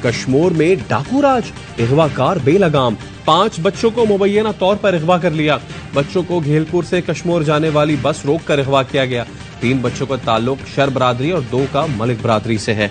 कश्मीर में डाकू राज, अगवाकार बेलगाम, 5 बच्चों को मुबैना तौर पर अगवा कर लिया। बच्चों को घेलपुर से कश्मीर जाने वाली बस रोककर अगवा किया गया। 3 बच्चों का ताल्लुक शर बरादरी और 2 का मलिक बरादरी से है।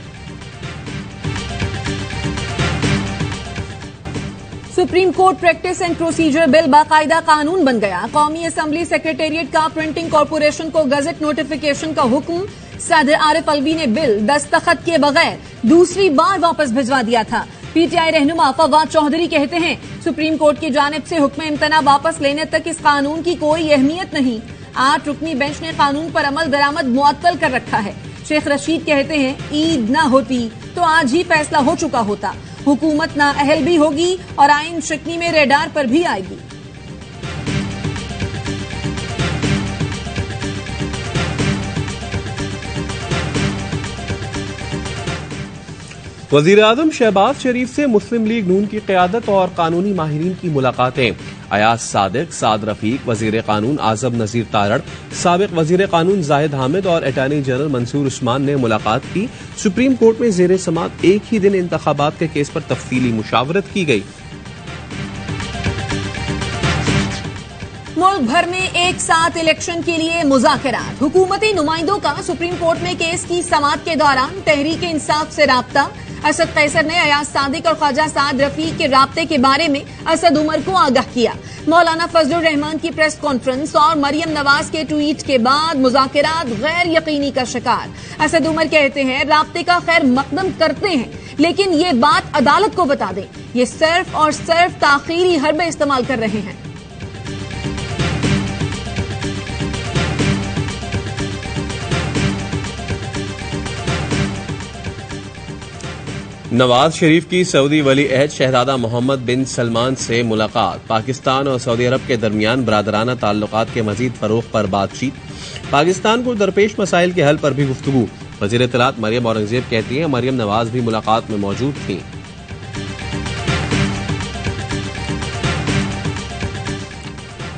Supreme court practice and procedure bill बाकायदा कानून बन गया। कौमी असेंबली सेक्रेटेरिएट का प्रिंटिंग कॉर्पोरेशन को गजट नोटिफिकेशन का हुक्म। सदर आरिफ अलवी ने बिल दस्तखत किए बगैर दूसरी बार वापस भिजवा दिया था। पीटीआई रहनुमा फवाद चौधरी कहते हैं सुप्रीम कोर्ट की जानिब से हुक्म इम्तना वापस लेने तक इस कानून की कोई अहमियत नहीं। 8 रुकनी बेंच ने कानून पर अमल दरामद मुअत्तल कर रखा है। शेख रशीद कहते हैं ईद न होती तो आज ही फैसला हो चुका होता। हुकूमत ना अहल भी होगी और आइन शिकनी में रेडार पर भी आएगी। वजीर आजम शहबाज शरीफ से मुस्लिम लीग नून की क़यादत और कानूनी माहिरीन की मुलाकातें। अयाज सादिक, साद रफीक, वजीर कानून आजम नजीर तारड़, साबिक वजीर कानून जाहिद हामिद और अटॉर्नी जनरल मंसूर उस्मान ने मुलाकात की। सुप्रीम कोर्ट में जेर समात एक ही दिन इंतखाबात के केस पर तफसीली मुशावरत की गई। मुल्क भर में एक साथ इलेक्शन के लिए मुज़ाकरात। हुकूमती नुमाइंदों का सुप्रीम कोर्ट में केस की समाअत के दौरान तहरीक इंसाफ से राब्ता। असद कैसर ने अयाज सादिक और ख्वाजा साद रफीक के राब्ते के बारे में असद उमर को आगाह किया। मौलाना फजलुर रहमान की प्रेस कॉन्फ्रेंस और मरियम नवाज के ट्वीट के बाद मुज़ाकरात गैर यकीनी का शिकार। असद उमर कहते हैं राब्ते का खैर मकदम करते हैं, लेकिन ये बात अदालत को बता दें। ये सिर्फ और सिर्फ ताखीरी हरबे इस्तेमाल कर रहे हैं। नवाज शरीफ की सऊदी वली अहद शहजादा मोहम्मद बिन सलमान से मुलाकात। पाकिस्तान और सऊदी अरब के दरमियान बरादराना ताल्लुकात के मजीद फरोग पर बातचीत। पाकिस्तान को दरपेश मसाइल के हल पर भी गुफ्तगू। वज़ीर इत्तलात मरियम औरंगजेब कहती हैं मरियम नवाज भी मुलाकात में मौजूद थीं।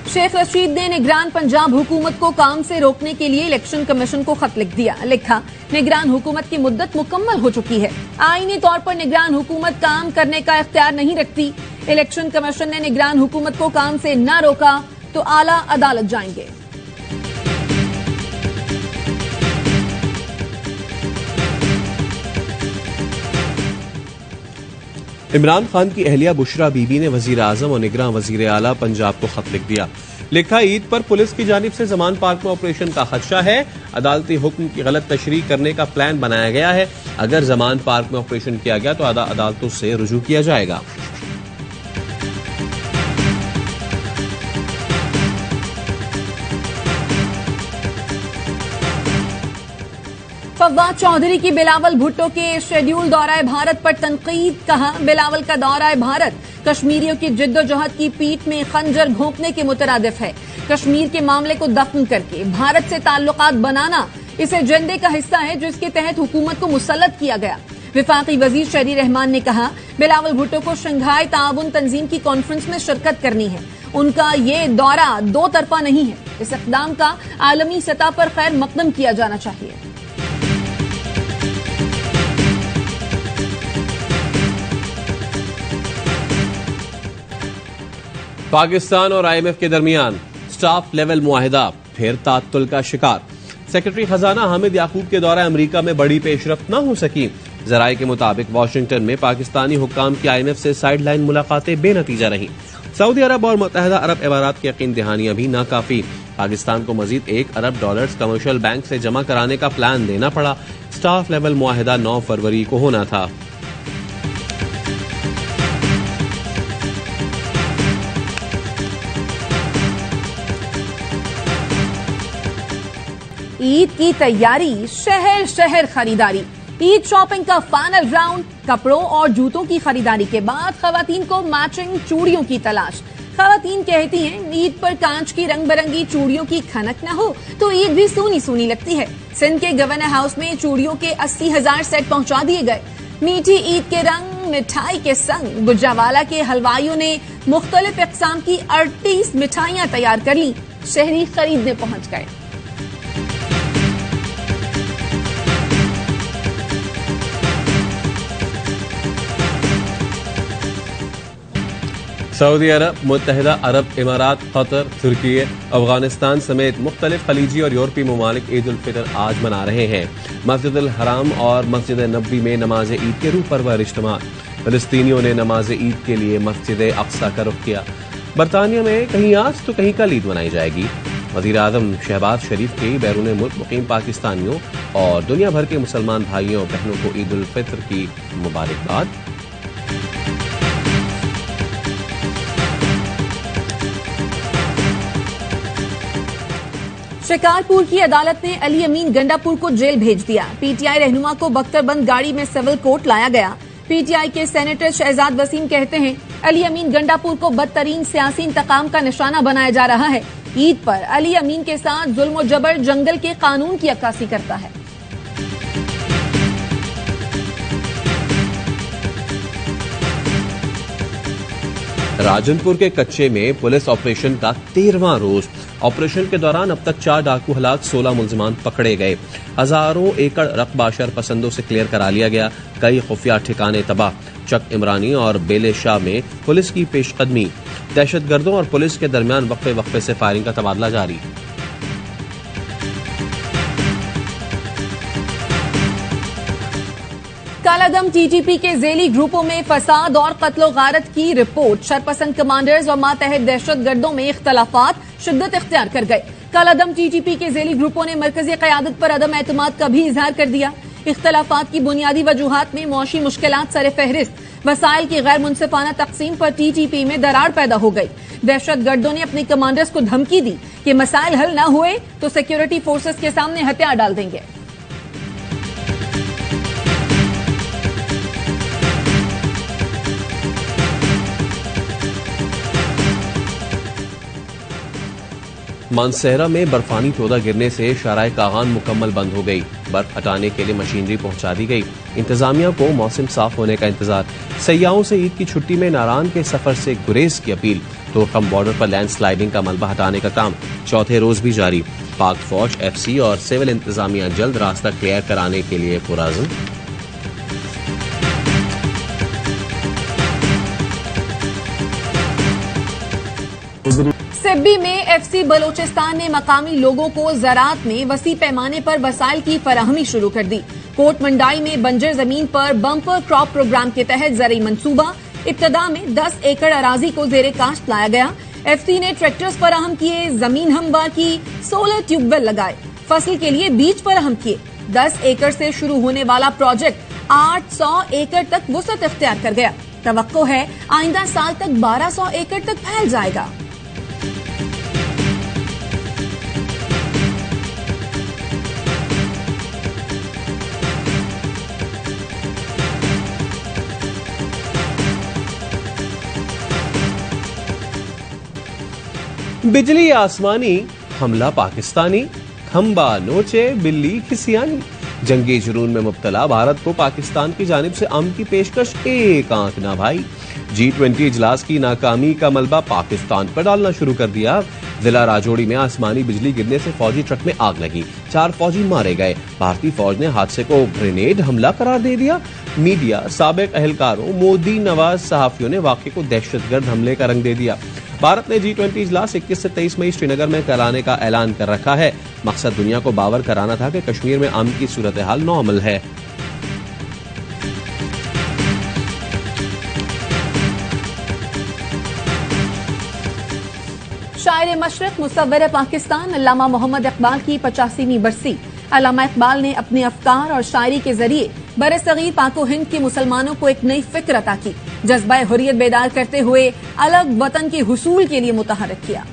शेख रशीद ने निगरान पंजाब हुकूमत को काम से रोकने के लिए इलेक्शन कमीशन को खत लिख दिया। लिखा, निगरान हुकूमत की मुद्दत मुकम्मल हो चुकी है। आईनी तौर पर निगरान हुकूमत काम करने का इख्तियार नहीं रखती। इलेक्शन कमीशन ने निगरान हुकूमत को काम से न रोका तो आला अदालत जाएंगे। इमरान खान की अहलिया बुशरा बीबी ने वजीर आजम और निगरान वजीर आला पंजाब को खत लिख दिया। लिखा, ईद पर पुलिस की जानिब से जमान पार्क में ऑपरेशन का खदशा है। अदालती हुक्म की गलत तशरीह करने का प्लान बनाया गया है। अगर जमान पार्क में ऑपरेशन किया गया तो अदालतों से रुजू किया जाएगा। फवाद चौधरी की बिलावल भुट्टो के शेड्यूल दौराए भारत पर तनकीद। कहा, बिलावल का दौराए भारत कश्मीरियों की जिद्दोजहद की पीठ में खंजर घोंपने के मुतरादिफ है। कश्मीर के मामले को दफन करके भारत से ताल्लुकात बनाना इस एजेंडे का हिस्सा है जिसके तहत हुकूमत को मुसल्लत किया गया। विफाकी वजीर शहरी रहमान ने कहा, बिलावल भुट्टो को शंघाई ताउन तंजीम की कॉन्फ्रेंस में शिरकत करनी है। उनका ये दौरा 2 तरफा नहीं है। इस इक़दाम का आलमी सतह पर खैर मकदम किया जाना चाहिए। पाकिस्तान और IMF के दरमियान स्टाफ लेवल मुआहिदा फिर तात्तुल का शिकार। सेक्रेटरी खजाना हामिद याकूब के दौरा अमेरिका में बड़ी पेशरफ्त न हो सकी। जराये के मुताबिक वाशिंगटन में पाकिस्तानी हुक्काम की IMF से साइड लाइन मुलाकातें बेनतीजा रहीं। सऊदी अरब और मुत्तहदा अरब इमारात की यकीन दहानियां भी नाकाफी। पाकिस्तान को मजीद $1 अरब कमर्शियल बैंक से जमा कराने का प्लान देना पड़ा। स्टाफ लेवल मुआहिदा 9 फरवरी को होना था। ईद की तैयारी, शहर शहर खरीदारी। ईद शॉपिंग का फाइनल राउंड। कपड़ों और जूतों की खरीदारी के बाद खवातीन को मैचिंग चूड़ियों की तलाश। खवातीन कहती हैं ईद पर कांच की रंग बिरंगी चूड़ियों की खनक न हो तो ईद भी सूनी सूनी लगती है। सिंध के गवर्नर हाउस में चूड़ियों के 80,000 सेट पहुंचा दिए गए। मीठी ईद के रंग मिठाई के संग गुज्जावाला के हलवाइयों ने मुख्तलिफ इक़साम की 38 मिठाइयां तैयार कर ली। शहरी खरीदने पहुंच गए। सऊदी अरब, मुत्तहिदा अरब इमारात, कतर, तुर्की, अफगानिस्तान समेत मुख्तलिफ खलीजी और यूरोपीय ममालिक ईद उल फितर आज मना रहे हैं। मस्जिद अल हराम और मस्जिद नबी में नमाज ईद के रूह परवर इज्तिमा। फिलिस्तीनियों ने नमाज ईद के लिए मस्जिद अक्सा का रुख किया। बरतानिया में कहीं आज तो कहीं कल ईद मनाई जाएगी। वज़ीर आज़म शहबाज शरीफ के बैरून मुल्क मुकीम पाकिस्तानियों और दुनिया भर के मुसलमान भाइयों बहनों को ईद उल फितर की मुबारकबाद। शिकारपुर की अदालत ने अली अमीन गंडापुर को जेल भेज दिया। पीटीआई रहनुमा को बख्तरबंद गाड़ी में सिविल कोर्ट लाया गया। पीटीआई के सेनेटर शहजाद वसीम कहते हैं अली अमीन गंडापुर को बदतरीन सियासी इंतकाम का निशाना बनाया जा रहा है। ईद पर अली अमीन के साथ जुल्म और जबर जंगल के कानून की अक्कासी करता है। राजनपुर के कच्चे में पुलिस ऑपरेशन का 13वां रोज। ऑपरेशन के दौरान अब तक 4 डाकू हलाक, 16 मुलजमान पकड़े गए। हजारों एकड़ रकबा शरपसंदों से क्लियर करा लिया गया। कई खुफिया ठिकाने तबाह। चक इमरानी और बेले शाह में पुलिस की पेशकदमी। दहशतगर्दों और पुलिस के दरमियान वक्फे वक्फे से फायरिंग का तबादला जारी। कालादम टीटीपी के जेली ग्रुपों में फसाद और कत्लो गारत की रिपोर्ट। शरपसंद कमांडर्स और मातहत दहशतगर्दों में इख्तलाफात शिद्दत इख्तियार कर गए। कालादम टीटीपी के जेली ग्रुपों ने मरकजी क़यादत पर अदम एतमाद का भी इजहार कर दिया। इख्तलाफात की बुनियादी वजूहात में मौशी मुश्किलात सर फहरिस्त, वसाइल की गैर मुनसिफाना तकसीम पर टीटीपी में दरार पैदा हो गई। दहशतगर्दों ने अपने कमांडर्स को धमकी दी कि मसाइल हल न हुए तो सिक्योरिटी फोर्सेस के सामने हथियार डाल देंगे। मानसेहरा में बर्फानी तोदा गिरने से शाराय कागान मुकम्मल बंद हो गई। बर्फ हटाने के लिए मशीनरी पहुंचा दी गई। इंतजामिया को मौसम साफ होने का इंतजार। सयाहों से ईद की छुट्टी में नारान के सफर से गुरेज की अपील। तोरखम बॉर्डर पर लैंडस्लाइडिंग का मलबा हटाने का काम चौथे रोज भी जारी। पाक फौज, एफसी और सिविल इंतजामिया जल्द रास्ता क्लियर कराने के लिए पुराज़म। सिब्बी में एफसी बलोचिस्तान ने मकामी लोगों को ज़राअत में वसी पैमाने पर वसाइल की फराहमी शुरू कर दी। कोट मंडाई में बंजर जमीन पर बम्पर क्रॉप प्रोग्राम के तहत ज़रई मंसूबा। इब्तदा में 10 एकड़ अराजी को जेरे काश्त लाया गया। एफसी ने ट्रैक्टर्स फराहम किए, जमीन हमवार की, सोलर ट्यूबवेल लगाए, फसल के लिए बीज फराहम किए। 10 एकड़ से शुरू होने वाला प्रोजेक्ट 800 एकड़ तक वुसअत इख्तियार कर गया। तवक्को है आइंदा साल तक 1200 एकड़ तक फैल जाएगा। बिजली आसमानी, हमला पाकिस्तानी, खंबा नोचे, बिल्ली खिसियानी। जंगी जुनून में मुब्तला भारत को पाकिस्तान की जानिब से अमन की पेशकश एक आंख ना भाई। G20 इजलास की नाकामी का मलबा पाकिस्तान पर डालना शुरू कर दिया। जिला राजौरी में आसमानी बिजली गिरने से फौजी ट्रक में आग लगी, 4 फौजी मारे गए। भारतीय फौज ने हादसे को ग्रेनेड हमला करार दे दिया। मीडिया, साबिक अहलकारों, मोदी नवाज सहाफियों ने वाक़े को दहशतगर्द हमले का रंग दे दिया। भारत ने G20 इजलास 21 से 23 मई श्रीनगर में कराने का ऐलान कर रखा है। मकसद दुनिया को बावर कराना था कि कश्मीर में अमन की सूरत हाल नॉर्मल है। शायर मशरक़, मुसव्विर पाकिस्तान अल्लामा मोहम्मद इकबाल की 85वीं बरसी। अल्लामा इकबाल ने अपने अफकार और शायरी के जरिए बरसगीर पाको हिंद के मुसलमानों को एक नई फिक्र अता की, जज्बा हुर्रियत बेदार करते हुए अलग वतन के हुसूल के लिए मुतहर्रिक किया।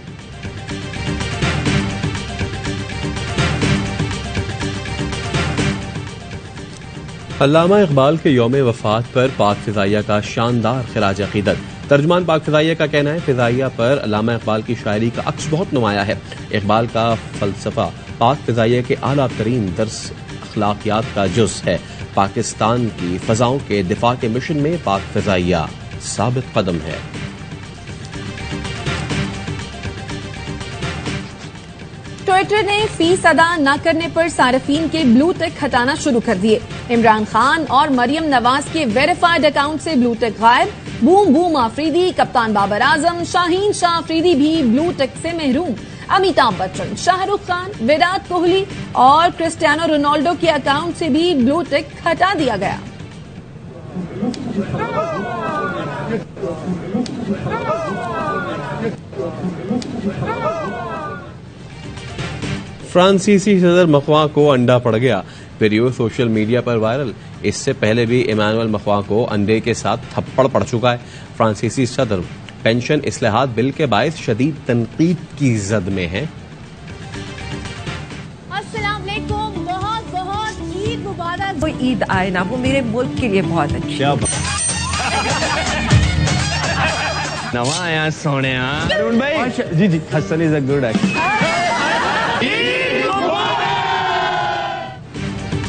अल्लामा इकबाल के यौम वफात पर पाक फिजाइया का शानदार खिराज अकीदत। तर्जुमान पाक फिजाइया का कहना है, फिजाइया पर अल्लामा इकबाल की शायरी का अक्स बहुत नुमाया है। इकबाल का फलसफा पाक फिजाइया के आला तरीन दर्स अखलाकियात का जुज़ है। पाकिस्तान की फजाओं के दिफा के मिशन में पाक फिजाइया साबित कदम है। ट्विटर ने फीस अदा न करने पर सार्फिन के ब्लू टिक हटाना शुरू कर दिए। इमरान खान और मरियम नवाज के वेरीफाइड अकाउंट से ब्लू टिक गायब। बूम बूम आफरीदी, कप्तान बाबर आजम, शाहीन शाह आफरीदी भी ब्लू टिक से महरूम। अमिताभ बच्चन, शाहरुख खान, विराट कोहली और क्रिस्टियानो रोनाल्डो के अकाउंट से भी ब्लू टिक हटा दिया गया। फ्रांसीसी सदर मखवा को अंडा पड़ गया, वीडियो सोशल मीडिया पर वायरल। इससे पहले भी इमानुएल मखवा को अंडे के साथ थप्पड़ पड़ चुका है। फ्रांसीसी सदर पेंशन इस्लाहात बिल के बायस शदीद तनकीद की जद में है। अस्सलाम वालेकुम, बहुत बहुत ईद मुबारक। वो ईद आए ना, वो मेरे मुल्क के लिए बहुत अच्छी। नवा आया सोने अरुण भाई। जी जी, Hasan is a good actor.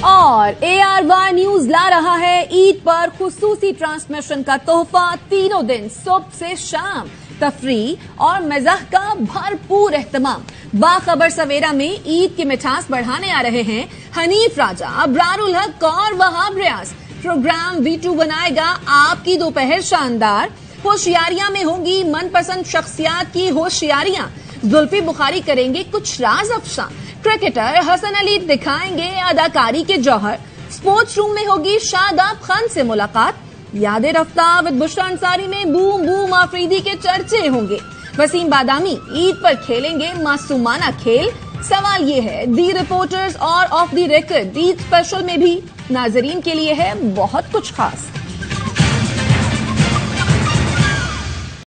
और ARY न्यूज ला रहा है ईद पर खुसूसी ट्रांसमिशन का तोहफा। तीनों दिन सुबह से शाम तफरी और मजाक का भरपूर एहतमाम। बाखबर सवेरा में ईद की मिठास बढ़ाने आ रहे हैं हनीफ राजा, अबरारुल हक और वहाब रियाज। प्रोग्राम V2 बनाएगा आपकी दोपहर शानदार। होशियारियां में होंगी मनपसंद शख्सियात की होशियारियां। जुल्फी बुखारी करेंगे कुछ राज अफशा। क्रिकेटर हसन अली दिखाएंगे अदाकारी के जौहर। स्पोर्ट्स रूम में होगी शादाब खान से मुलाकात। यादें रफ्ता विद बुशरा अंसारी में बूम बूम आफरीदी के चर्चे होंगे। वसीम बादामी ईद पर खेलेंगे मासूमाना खेल। सवाल ये है, दी रिपोर्टर्स और of the record Eid special में भी नाजरीन के लिए है बहुत कुछ खास।